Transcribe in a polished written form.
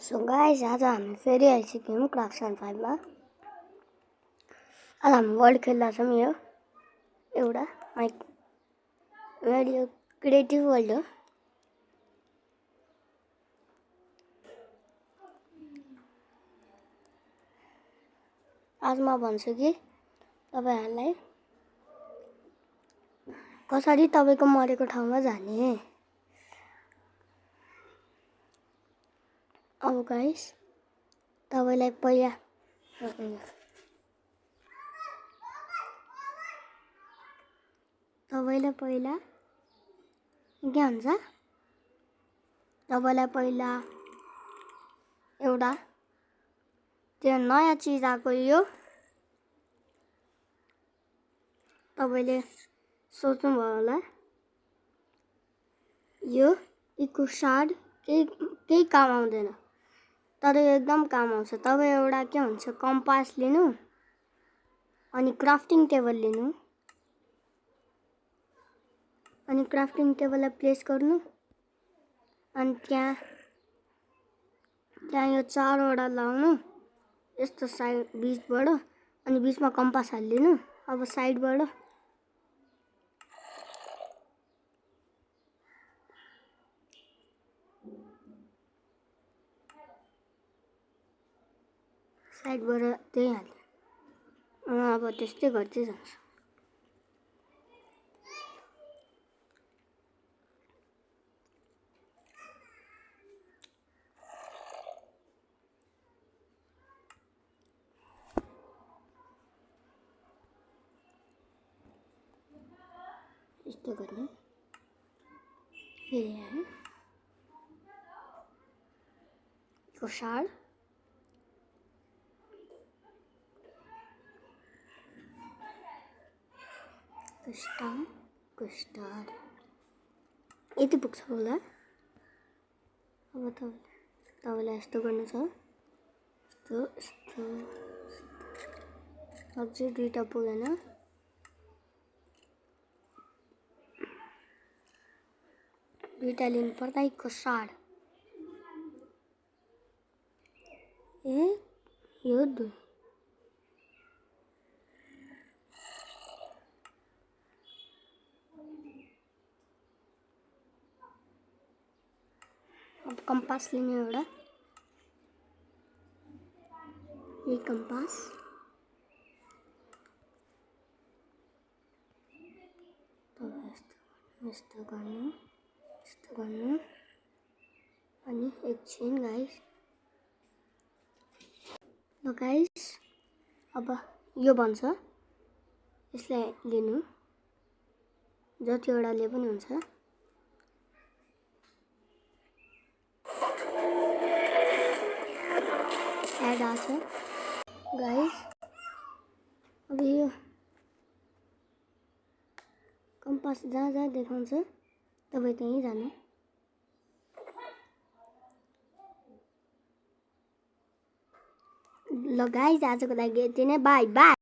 So guys आज हामी फेरि आइसक्यौँ क्राफ्टसन 5 मा। आज हामी वर्ल्ड खेल्दा छौँ। यो एउटा यो क्रिएटिभ वर्ल्ड हो। आज म भन्छु कि तपाईहरुलाई कसरी तपाईको मरेको ठाउँमा जाने। अब गाइस तपाईलाई पहिला के हुन्छ, तपाईलाई पहिला एउटा त्यो नयाँ चीज आको यो तपाईले सोच्नु भयो होला यो इको शार्ड केही काम आउँदैन, तर यो एकदम काम आउँछ। तपाई एउटा के हुन्छ कम्पास लिनु अनि क्राफ्टिङ टेबल लिनु अनि क्राफ्टिङ टेबललाई प्लेस गर्नु अनि त्यहाँ यो चारवटा लाउनु यस्तो साइड बीचबाट अनि बीचमा कम्पास हालिदिनु। अब साइडबाट त्यही हाल्नु। अब त्यस्तै गर्दै जान्छ। यस्तो गर्ने फेरि आयो यो शार्ड स्टार यति पुग्छ होला। अब तपाईलाई यस्तो गर्नु छ, यस्तो अझै दुईटा पुगेन। दुईटा लिनु पर्दा इको शार्ड यो दुई अब कम्पास लिने एउटा यही कम्पास यस्तो गर्नु अनि एकछिन गाइस अब यो भन्छ यसलाई लिनु जतिवटाले पनि हुन्छ। एड आछ गाइस। अब यो कम्पास जहाँ देखाउँछ तपाई त्यहीँ जानु। ल गाइस आजको लागि यति नै, बाई बाई।